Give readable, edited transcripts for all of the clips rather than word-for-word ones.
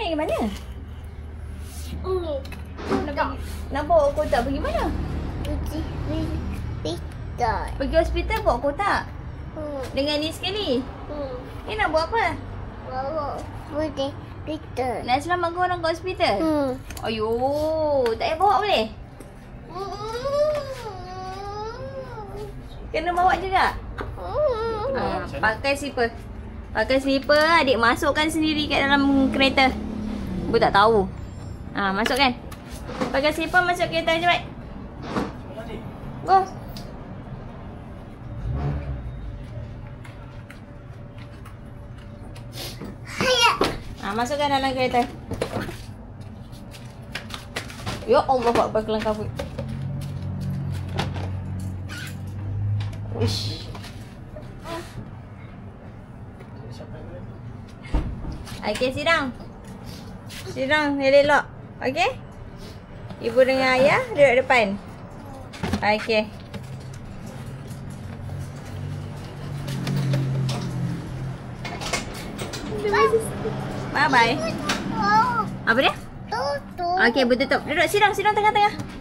pergi mana? Ini. Nak bawa kotak pergi mana? Pergi hospital. Pergi hospital bawa kotak? Dengan ni sekali? Ni nak buat apa? Bawa hospital. Nak selamatkan orang kat hospital? Ayuh, tak payah bawa boleh? Kena bawa juga? Pakai slipper. Pakai slipper, adik masukkan sendiri kat dalam kereta. Ibu tak tahu. Masukkan. Pakai slipper masuk kereta cepat. Go. Masukkan dalam kereta. Ya Allah, buat apa kelang kabut. Wish. Okay, sit down. Sit down, elok. Okay? Ibu dengan ayah duduk depan. Okay. Bye-bye. Apa dia? Tutup. Okay, bertutup. Duduk, sit down tengah-tengah.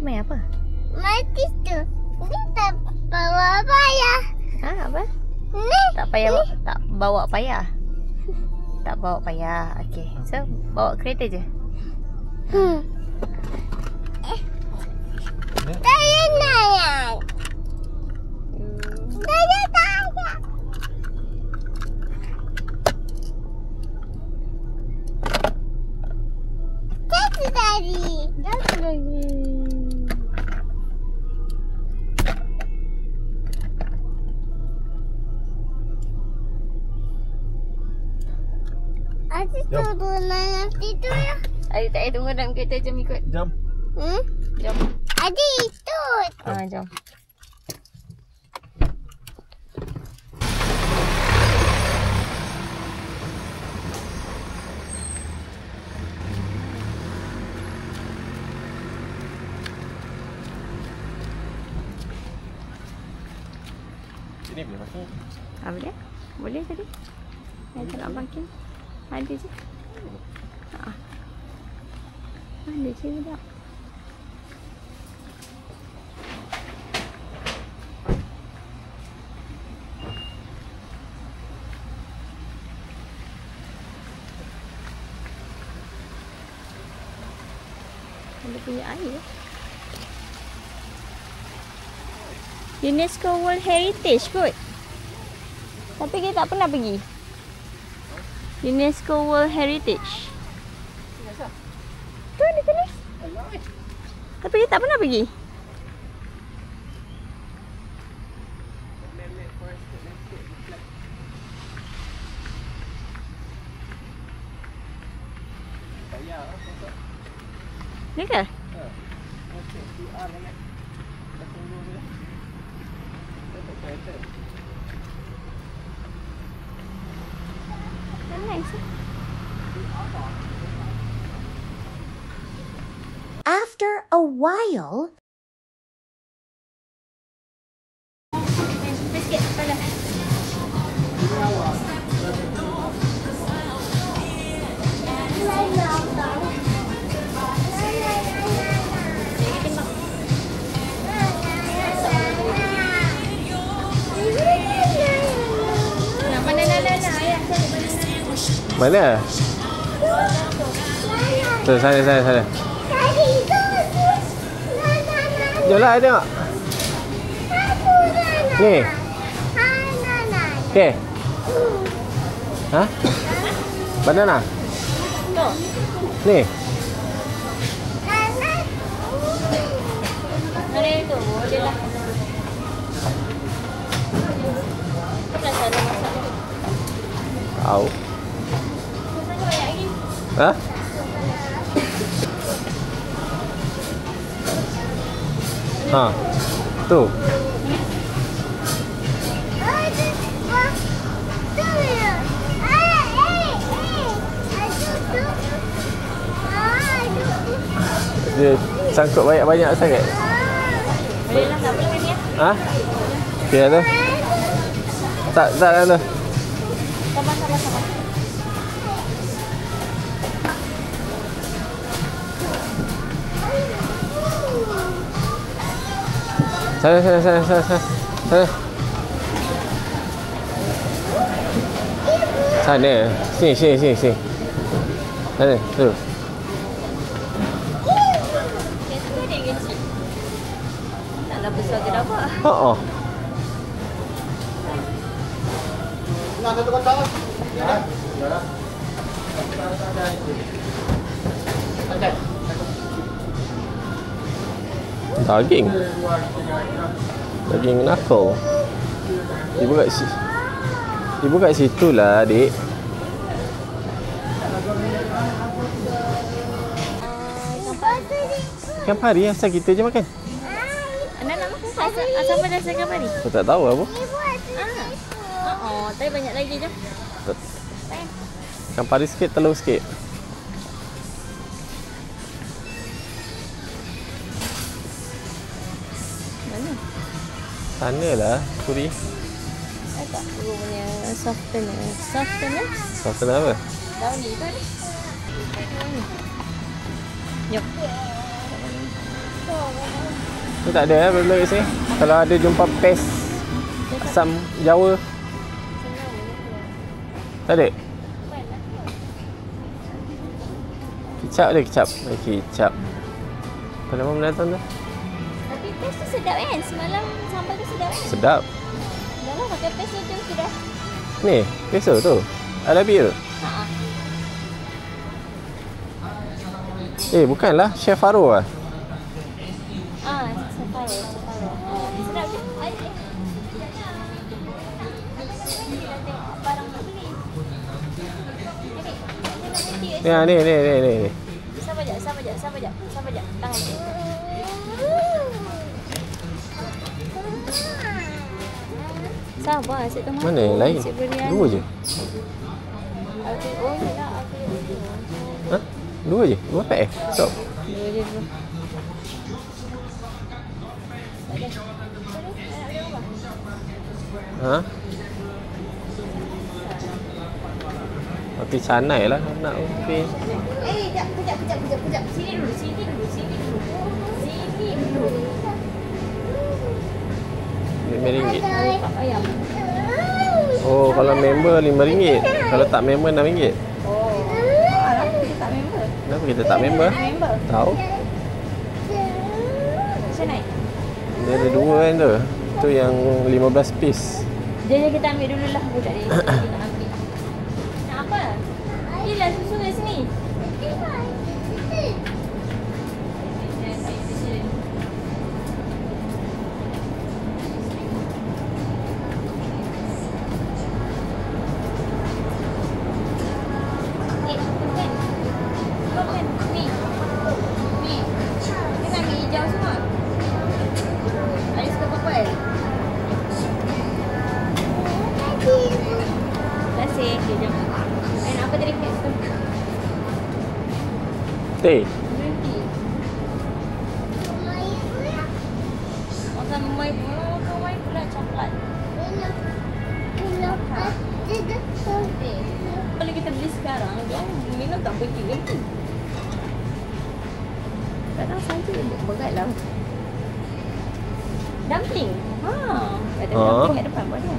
Main apa? Mati tu. Ni tak bawa payah. Apa? Ni. Tak payah tak bawa payah. Tak bawa payah. Okey. So, bawa kereta je. Saya nak. Saya tak. Jatuh tadi. Jatuh lagi. Adik tunggu nanti tu ya. Adik tak payah tunggu dalam kereta, jom ikut. Jom. Jom. Adik ikut. Jom. Sini boleh masuk. Apa dia? Boleh tadi? Yang tak nak parking. Ada je. Ada je budak. Ada punya air. UNESCO World Heritage kot. Tapi kita tak pernah pergi. UNESCO World Heritage. Tu ada tulis. Tapi kita tak pernah pergi. Ni ke? After a while, Mana? Tu, sana. Tadi tu. Jomlah, tengok. Ni. Okey. Ha? Banana. Tu. Ni. Ada tu. Boleh lah. Apa cara masak ni? Tahu. Rasanya banyak lagi. Ha? Ha. Tu. Dia sangkut banyak-banyak sangat. Boleh lah, tak boleh ni ya. Ha? Okey tu. Tak dah tu. Sabar. Sana. Sana. Sini. Sana, tu. Biasa ada yang kecil. Taklah besar ke dapat. Oh. Daging knuckle. Ibu kat situ lah, adik. Ikan pari asal kita je makan. Anda nak makan asal pada asal ikan pari? Aku tak tahu apa. Tapi banyak lagi je. Ikan pari sikit, telur sikit. Mana? Sana lah, puri. Ada tak guru punya softener? Softener apa? Daun ni kan? Jom. Tu tak ada benda kat sini. Kalau ada jumpa paste asam Jawa. Tak ada? Kicap ada kicap. Kicap. Apa nama binatang tu? Tapi paste tu sedap kan? Semalam sambal tu sedap kan? Sedap. Dah lah pakai paste tu sudah. Ni, peso tu. Arabi tu. Bukanlah. Chef Faro lah. Separo. Sedap je. Barang nak beli. Ni. Sabar jap. Tangan ni. Sabar, asyik tu Mana yang lain? Dua je. Oh, yelah. Ha? Dua je? Dua pack Stop. Dua je. Ha? Roti canai lah nak roti. Kejap. Sini dulu. RM5. Ayam. Oh, kalau member RM5. Kalau tak member RM6. Oh. Kenapa kita tak member? Kenapa kita tak member? Member. Tahu. Macam naik? Dia ada dua kan tu. Tu yang 15 piece. Jadi kita ambil dulu lah budak ni. Kita ambil. Nak apa? Bila susu kat sini. Teh. Berhenti. Makan mai pula coklat. Kalau kita beli sekarang, dia minum tak berhenti. Kadang saja untuk berat lah. Dumpling. Ada dumpling kat depan buat dia.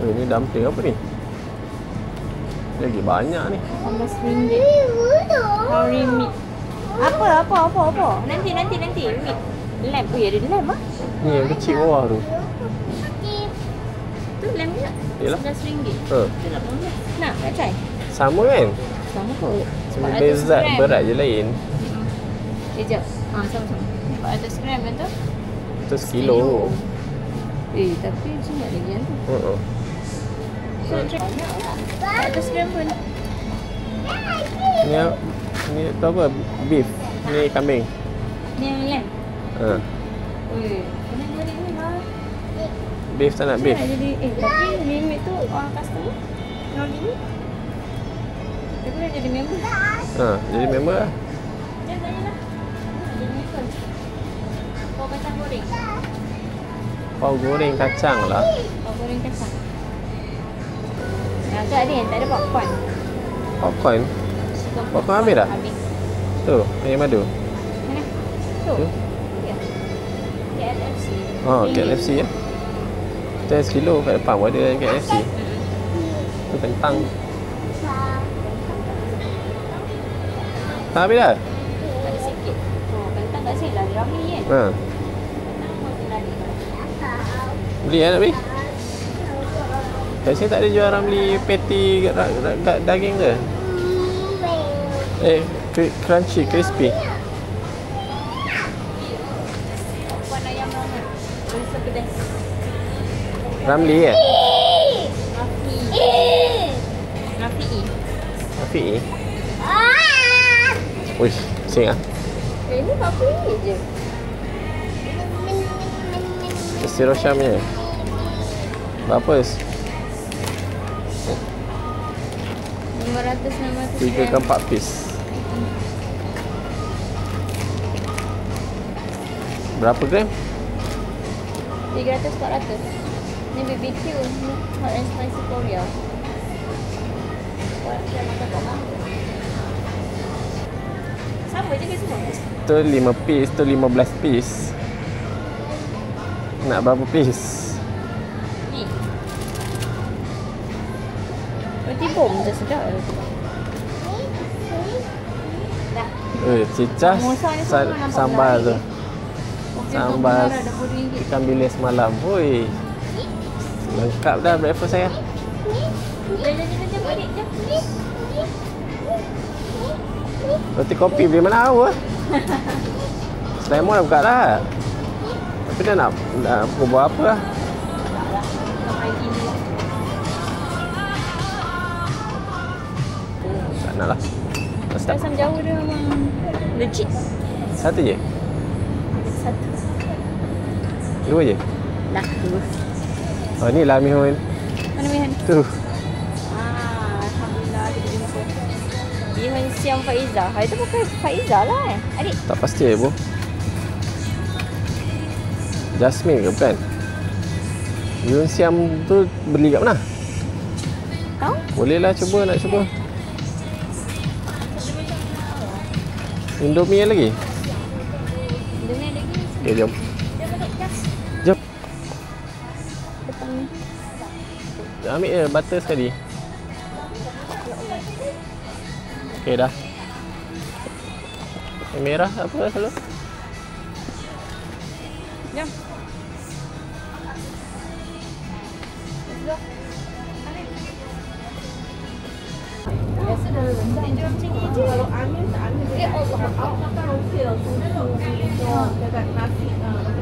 Ni dumpling apa ni? Lagi banyak ni. RM15. remix. Apa? Nanti. Remix. Lem. Oh, ya ada lem ah. Ni yang kecil bawah tu. Tu lem juga. Yalah. RM11. Ha. Tu 18. Nak try? Sama kan? Sama kot. Cuma beza berat je lain. Sekejap. Sama-sama. 400 gram kan tu? Tu sekilo. Tapi banyak lagi kan tu. Ha. So, try 400 gram pun. Ni tu apa? Beef. Ni kambing. Ni yang lem. Ha. Kena goreng ni lah. Beef tak nak beef. Jadi, tapi limit tu orang customer. No limit. Tapi dah jadi member. Ha, jadi member lah. Jangan tanyalah. Jadi member. Kau kacang goreng. Kau goreng kacang lah. Kau goreng kacang. Yang tu ada yang tak ada popcorn. Popcorn? Popcorn habis dah? Habis. Tu, air madu. Mana? Tu. Tu. Ya. KFC. Oh, KFC ya. Tu yang sekilo kat depan pun ada KFC. Tu kentang. Tak habis dah? Ada sikit. Oh, kentang kat sini lah. Ramli kan? Ha. Kentang masih lari. Beli nak beli? Kat sini tak ada jual ramli patty daging ke? Crunchy, crispy. Puan ayam mana? Rasa pedas. Ramli ya? Rafi'i. Uish, sing ah. Ini RM40 je. Nasi Roshamnya. Berapa? 500-600 3 ke 4 piece. Berapa gram? 300-400. Ni BBQ. Ni hot and spicy Korea. Sama je ke semua? Tu 5 piece, tu 15 piece. Nak berapa piece? Ni. Roti bom je sedap. Dah. Cicah sambal tu. Sambal ikan bilis malam. Oi. Lengkap dah breakfast saya. Jom, adik, jom. Roti kopi beli mana tahu ah. Selemon dah buka dah. Tapi dah nak buat apa lah. Tak nak lah. Stop. Asam jauh dia memang legit. Satu je? Satu. Dua je? Dah, dua. Oh ni lah Mihun. Mana Mihan? Tu. Alhamdulillah kita jumpa. Mihun Siam Faizah. Itu bukan Faizah lah adik. Tak pasti ibu. Jasmine ke bukan? Yun Siam tu beli kat mana? Tahu? Boleh lah cuba, nak cuba. Indomie lagi? Indomie ada lagi. Okay, jom. Jom adik, jas. Jom. Depan ni. Ambil je butter sekali. Okay dah. Yang merah apa selalu? Jom. Let's go. Biasa dah rendah. Dia jual macam ni je. Kalau angin tak angin.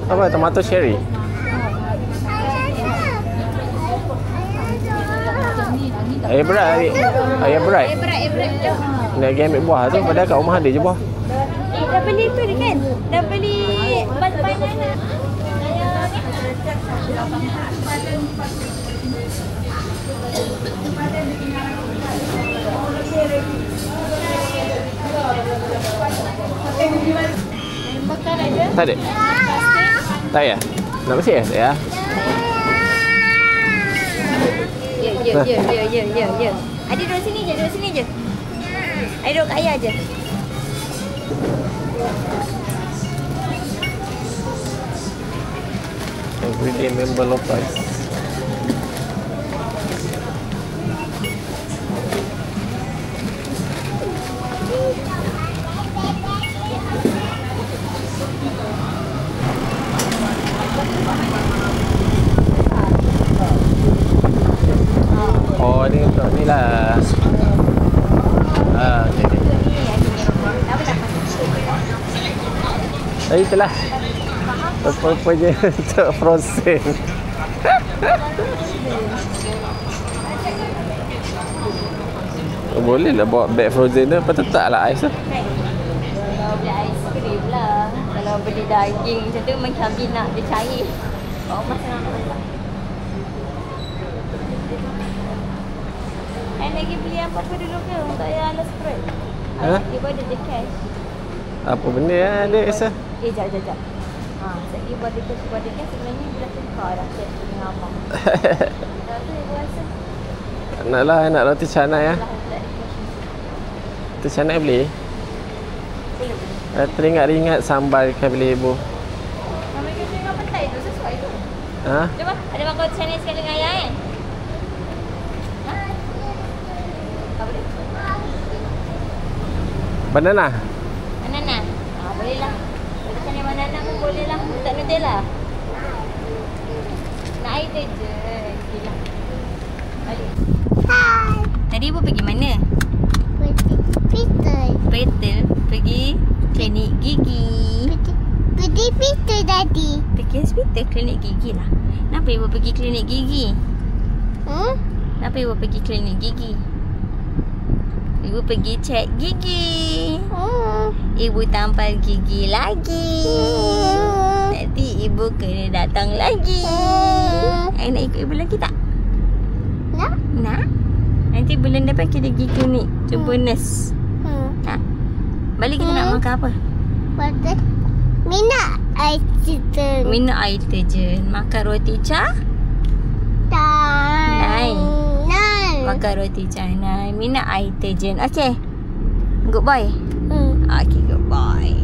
Apa? Tomato cherry? Air berat adik. Air berat. Air berat jom. Nak pergi ambil buah tu. Padahal kat rumah ada je buah. Dah beli tu dia kan? Dah beli banana. Bakar aja. Tak ada? Tak ya? Nak bersih ya? Tak ya? Ya. Adik duduk sini je. Adik duduk kat ayah je. Everyday member low price. Itulah. Rupanya untuk frozen. Boleh lah bawa beg frozen tu. Lepas tu letaklah ais tu. Kalau beli aiskrim lah. Kalau beli daging macam tu macam nak dia cair. Bawa masa nak masak. Lagi beli apa-apa dulu ke? Tak payah ala spread. Ha? Ibu ada je cash. Apa benda ada rasa? Jap. Saya ibu ada cash sebenarnya ibu dah tukar dah cash dengan abang. Dah tu ibu rasa. Nak roti canai ya. Roti canai beli? Boleh. Teringat-ingat sambal ikan beli ibu. Sambal ikan dengan petai tu sesuai tu. Ha? Cuba ada makan roti canai sekali dengan ayah kan? Banana? Banana? Boleh lah. Roti canai banana pun boleh lah. Tak Nutella. Nak air tu je. Okay lah. Balik. Hai. Tadi ibu pergi mana? Peter. Petal. Pergi klinik gigi. Peter tadi. Pergi hospital klinik gigi lah. Kenapa ibu pergi klinik gigi? Kenapa ibu pergi klinik gigi? Ibu pergi cek gigi. Ibu tampal gigi lagi. Nanti ibu kena datang lagi. Nak ikut ibu lagi tak? Nak? Nanti bulan depan kita pergi klinik. Jumpa nurse. Nak? Balik kita nak makan apa? Minat air terjun. Minum air terjun. Makan roti canai. Makan roti canai. Minum air terjun. Okay. Good boy. Okay, good boy.